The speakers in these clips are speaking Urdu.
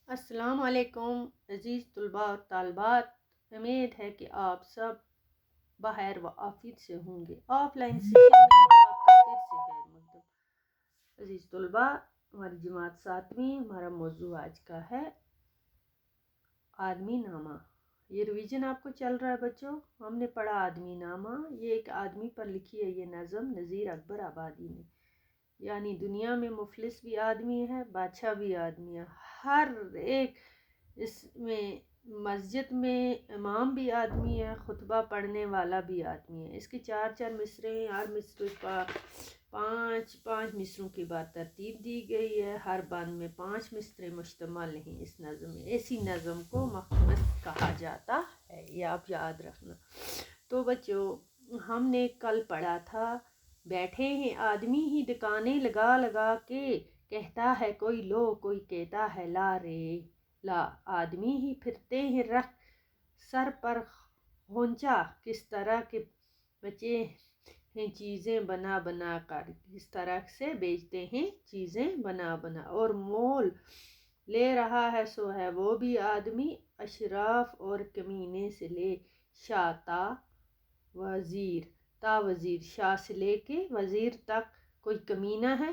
السلام علیکم عزیز طلباء اور طالبات، امید ہے کہ آپ سب بخیر و عافیت سے ہوں گے۔ آف لائن سیشن میں آپ کا پھر سے خیر مقدم۔ عزیز طلباء، ہماری جماعت 7ویں، ہمارا موضوع آج کا ہے آدمی نامہ۔ یہ ریویژن آپ کو چل رہا ہے بچوں۔ ہم نے پڑھا آدمی نامہ، یہ ایک آدمی پر لکھی ہے یہ نظم نذیر اکبر آبادی نے۔ یعنی دنیا میں مفلس بھی آدمی ہے، بادشاہ بھی آدمی ہے، ہر ایک اس میں مسجد میں امام بھی آدمی ہے، خطبہ پڑھنے والا بھی آدمی ہے۔ اس کی 4 مصرے ہیں، ہر مصرے پر 5 مصروں کی بات ترتیب دی گئی ہے، ہر بند میں 5 مصرے مشتمل ہیں۔ اس نظم میں ایسی نظم کو مختص کہا جاتا ہے، یہ آپ یاد رکھنا۔ تو بچوں، ہم نے کل پڑھا تھا بیٹھے ہیں آدمی ہی دکانیں لگا لگا کے، کہتا ہے کوئی لو کوئی کہتا ہے لا رے لا، آدمی ہی پھرتے ہیں رکھ سر پر غنچہ، کس طرح کے بچے ہیں چیزیں بنا بنا کر، کس طرح سے بیچتے ہیں چیزیں بنا بنا، اور مول لے رہا ہے سو ہے وہ بھی آدمی، اشراف اور کمینے سے لے شاہ تا وزیر، تا وزیر، شاہ سے لے کے وزیر تک کوئی کمینہ ہے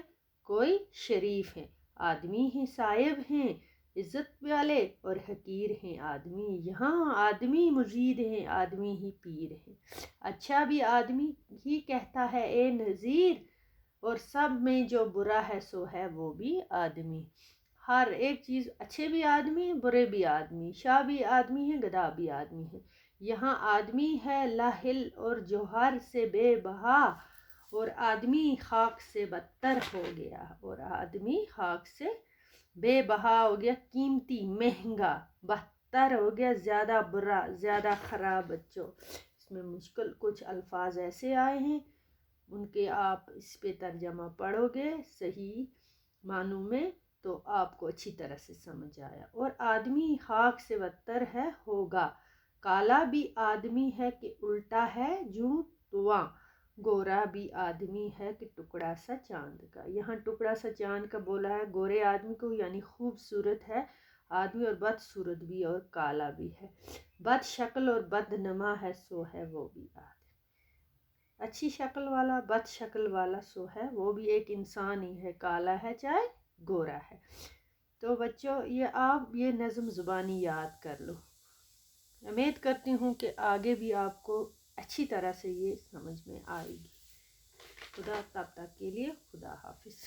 کوئی شریف ہے، آدمی ہی صائب ہیں عزت والے اور حقیر ہیں آدمی، یہاں آدمی مزید ہیں آدمی ہی پیر ہیں، اچھا بھی آدمی ہی کہتا ہے اے نذیر، اور سب میں جو برا ہے سو ہے وہ بھی آدمی، ہر ایک چیز، اچھے بھی آدمی ہیں برے بھی آدمی، شاہ بھی آدمی ہے گدھا بھی آدمی ہے، یہاں آدمی ہے لاحل اور جوہر سے بے بہا، اور آدمی خاک سے بدتر ہو گیا، اور آدمی خاک سے بے بہا ہو گیا، قیمتی مہنگا، بدتر ہو گیا زیادہ برا زیادہ خراب۔ بچوں، اس میں مشکل کچھ الفاظ ایسے آئے ہیں، ان کے آپ اس پہ ترجمہ پڑھو گے صحیح معنوں میں تو آپ کو اچھی طرح سے سمجھ آیا۔ اور آدمی خاک سے بدتر ہے ہوگا، کالا بھی آدمی ہے کہ الٹا ہے جوں تواں، گورا بھی آدمی ہے کہ ٹکڑا سا چاند کا، یہاں ٹکڑا سا چاند کا بولا ہے گورے آدمی کو، یعنی خوبصورت ہے آدمی اور بدصورت بھی اور کالا بھی ہے، بد شکل اور بد نما ہے سو ہے وہ بھی آدمی، اچھی شکل والا بد شکل والا سو ہے وہ بھی ایک انسان ہی ہے، کالا ہے چاہے گورا ہے۔ تو بچوں، یہ آپ یہ نظم زبانی یاد کر لو، امید کرتی ہوں کہ آگے بھی آپ کو اچھی طرح سے یہ سمجھ میں آئے گی۔ خدا تب تک کے لیے خدا حافظ۔